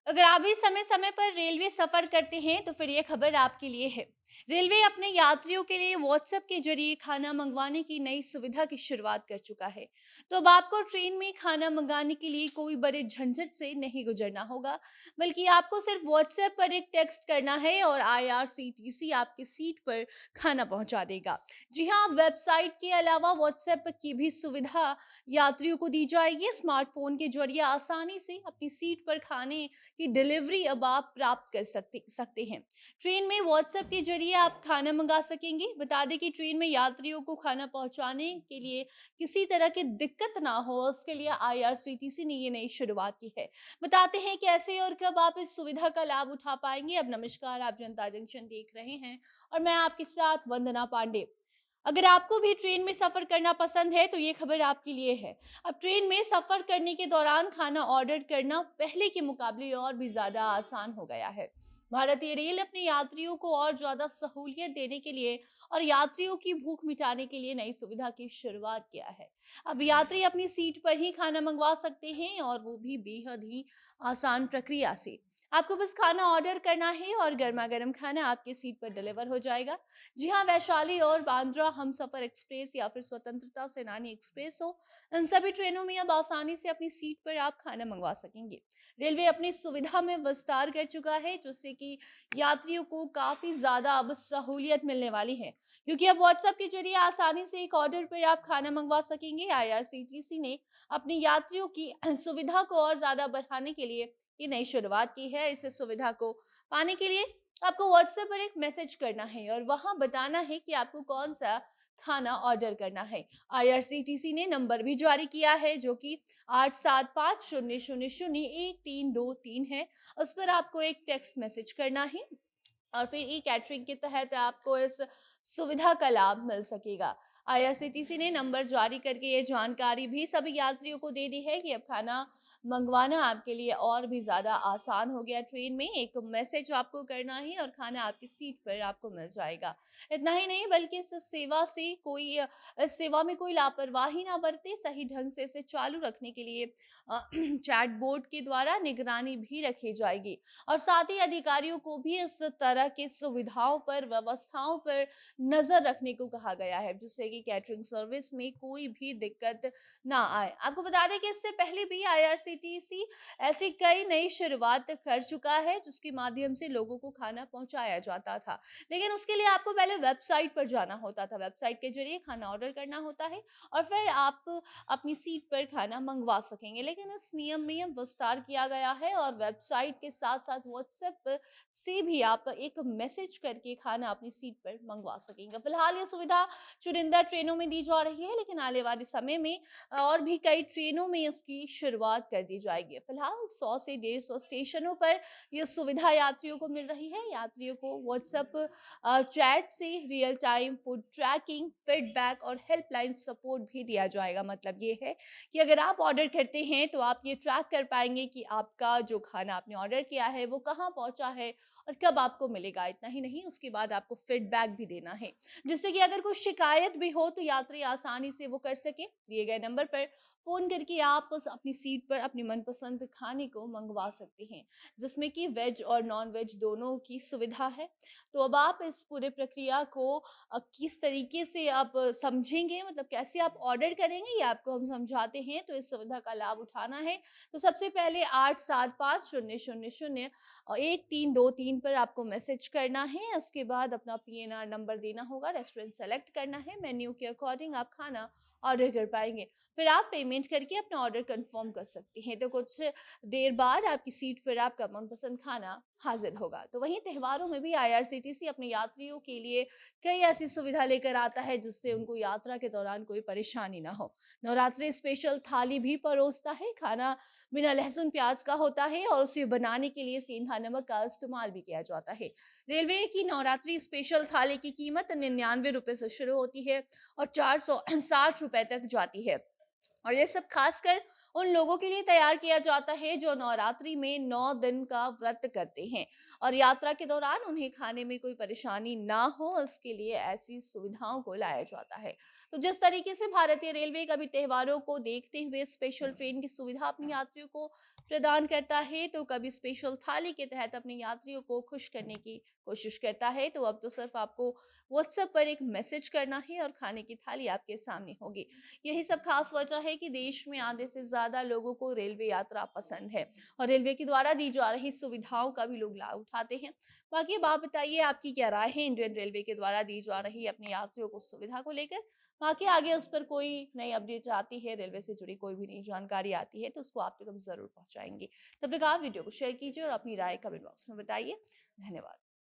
अगर आप भी समय समय पर रेलवे सफर करते हैं तो फिर ये खबर आपके लिए है। रेलवे अपने यात्रियों के लिए व्हाट्सएप के जरिए खाना मंगवाने की नई सुविधा की शुरुआत कर चुका है। तो अब आपको ट्रेन में खाना मंगाने के लिए कोई बड़े झंझट से नहीं गुजरना होगा, बल्कि आपको सिर्फ व्हाट्सएप पर एक टेक्स्ट करना है और आईआरसीटीसी आपकी सीट पर खाना पहुंचा देगा। जी हाँ, वेबसाइट के अलावा व्हाट्सएप की भी सुविधा यात्रियों को दी जाएगी। स्मार्टफोन के जरिए आसानी से अपनी सीट पर खाने की डिलीवरी अब आप प्राप्त कर सकते सकते हैं। ट्रेन में व्हाट्सएप के जरिए आप खाना मंगा सकेंगे। बता दें कि ट्रेन में यात्रियों को खाना पहुंचाने के लिए किसी तरह की दिक्कत ना हो, उसके लिए आईआरसीटीसी ने ये नई शुरुआत की है। बताते हैं कैसे और कब आप इस सुविधा का लाभ उठा पाएंगे। अब नमस्कार, आप जनता जंक्शन देख रहे हैं और मैं आपके साथ वंदना पांडे। अगर आपको भी ट्रेन में सफ़र करना पसंद है तो ये खबर आपके लिए है। अब ट्रेन में सफ़र करने के दौरान खाना ऑर्डर करना पहले के मुकाबले और भी ज़्यादा आसान हो गया है। भारतीय रेल अपने यात्रियों को और ज़्यादा सहूलियत देने के लिए और यात्रियों की भूख मिटाने के लिए नई सुविधा की शुरुआत किया है। अब यात्री अपनी सीट पर ही खाना मंगवा सकते हैं और वो भी बेहद ही आसान प्रक्रिया से। आपको बस खाना ऑर्डर करना है और गर्मा-गर्म खाना आपकी सीट पर डिलीवर हो जाएगा। जी हाँ, वैशाली और बांद्रा हमसफर एक्सप्रेस या फिर स्वतंत्रता सेनानी एक्सप्रेस हो, इन सभी ट्रेनों में अब आसानी से अपनी सीट पर आप खाना मंगवा सकेंगे। रेलवे अपनी सुविधा में विस्तार कर चुका है, जिससे कि यात्रियों को काफी ज्यादा अब सहूलियत मिलने वाली है, क्योंकि अब व्हाट्सएप के जरिए आसानी से एक ऑर्डर पर आप खाना मंगवा सकेंगे। आईआरसीटीसी ने अपनी यात्रियों की सुविधा को और ज्यादा बढ़ाने के लिए ये नई शुरुआत की है। इस सुविधा को पाने के लिए आपको व्हाट्सएप पर एक मैसेज करना है और वहां बताना है कि आपको कौन सा खाना ऑर्डर करना है। आईआरसीटीसी ने नंबर भी जारी किया है, जो कि 8750001323 है। उस पर आपको एक टेक्स्ट मैसेज करना है और फिर ई कैटरिंग के तहत आपको इस सुविधा का लाभ मिल सकेगा। आईआरसीटीसी ने नंबर जारी करके ये जानकारी भी सभी यात्रियों को दे दी है कि अब खाना मंगवाना आपके लिए और भी ज़्यादा आसान हो गया। ट्रेन में एक मैसेज आपको करना है और खाना आपकी सीट पर आपको मिल जाएगा। इतना ही नहीं, बल्कि इस सेवा में कोई लापरवाही ना बरते, सही ढंग से इसे चालू रखने के लिए चैट बोर्ड के द्वारा निगरानी भी रखी जाएगी। और साथ ही अधिकारियों को भी इस तरह की सुविधाओं पर, व्यवस्थाओं पर नजर रखने को कहा गया है, जिससे कि कैटरिंग सर्विस में कोई भी दिक्कत ना आए। आपको बता दें कि इससे पहले भी आईआरसीटीसी ऐसी कई नई शुरुआत कर चुका है, जिसके माध्यम से लोगों को खाना पहुंचाया जाता था। लेकिन उसके लिए आपको पहले वेबसाइट पर जाना होता था, वेबसाइट के जरिए खाना ऑर्डर करना होता है और फिर आप अपनी सीट पर खाना मंगवा सकेंगे। लेकिन इस नियम में अब विस्तार किया गया है और वेबसाइट के साथ साथ व्हाट्सएप से भी आप एक मैसेज करके खाना अपनी सीट पर मंगवा सकेंगे। फिलहाल ये सुविधा चुनिंदा ट्रेनों में दी जा रही है, लेकिन आने वाले समय में और भी कई ट्रेनों में इसकी शुरुआत कर दी जाएगी। फिलहाल 100 से 150 स्टेशनों पर यह सुविधा यात्रियों को मिल रही है। यात्रियों को व्हाट्सएप चैट से real time food tracking, feedback और हेल्पलाइन सपोर्ट भी दिया जाएगा। मतलब ये है कि अगर आप ऑर्डर करते हैं तो आप ये ट्रैक कर पाएंगे कि आपका जो खाना आपने ऑर्डर किया है वो कहाँ पहुंचा है और कब आपको मिलेगा। इतना ही नहीं, उसके बाद आपको फीडबैक भी देना है, जिससे कि अगर कोई शिकायत भी हो तो यात्री आसानी से वो कर सके। दिए गए नंबर पर फोन करके आप अपनी सीट पर अपनी मनपसंद खाने को मंगवा सकते हैं, जिसमें कि वेज और नॉन वेज दोनों की सुविधा है। तो अब आप इस पूरे प्रक्रिया को किस तरीके से आप समझेंगे, मतलब कैसे आप ऑर्डर करेंगे, ये आपको हम समझाते हैं। तो इस सुविधा का लाभ उठाना है तो सबसे पहले 8750001323 पर आपको मैसेज करना है। उसके बाद अपना पीएनआर नंबर देना होगा, रेस्टोरेंट सेलेक्ट करना है, मेन्यू के अकॉर्डिंग आप खाना ऑर्डर कर पाएंगे। फिर आप पेमेंट करके अपना ऑर्डर कंफर्म कर सकते हैं। तो कुछ देर बाद आपकी सीट पर आपका मनपसंद खाना हाजिर होगा। तो वहीं त्योहारों में भी आईआरसीटीसी अपने यात्रियों के लिए कई ऐसी सुविधा लेकर आता है, जिससे उनको यात्रा के दौरान कोई परेशानी ना हो। नवरात्रि स्पेशल थाली भी परोसता है। खाना बिना लहसुन प्याज का होता है और उसे बनाने के लिए सेंधा नमक का इस्तेमाल भी किया जाता है। रेलवे की नवरात्रि स्पेशल थाली की कीमत 99 रुपए से शुरू होती है और 460 रुपए तक जाती है। और ये सब खासकर उन लोगों के लिए तैयार किया जाता है जो नवरात्रि में 9 दिन का व्रत करते हैं और यात्रा के दौरान उन्हें खाने में कोई परेशानी ना हो, इसके लिए ऐसी सुविधाओं को लाया जाता है। तो जिस तरीके से भारतीय रेलवे कभी त्योहारों को देखते हुए स्पेशल ट्रेन की सुविधा अपने यात्रियों को प्रदान करता है, तो कभी स्पेशल थाली के तहत अपने यात्रियों को खुश करने की कोशिश करता है। तो अब तो सिर्फ आपको व्हाट्सएप पर एक मैसेज करना है और खाने की थाली आपके सामने होगी। यही सब खास वजह है कि देश में आधे से ज्यादा लोगों को रेलवे यात्रा पसंद है और रेलवे के द्वारा दी जा रही सुविधाओं का भी लोग लाभ उठाते हैं। बाकी अब आप बताइए, आपकी क्या राय है इंडियन रेलवे के द्वारा दी जा रही अपने यात्रियों को सुविधा को लेकर? बाकी आगे उस पर कोई नई अपडेट आती है, रेलवे से जुड़ी कोई भी नई जानकारी आती है, तो उसको आप तक हम जरूर पहुंचाएंगे। तब तक आप वीडियो को शेयर कीजिए और अपनी राय कमेंट बॉक्स में बताइए। धन्यवाद।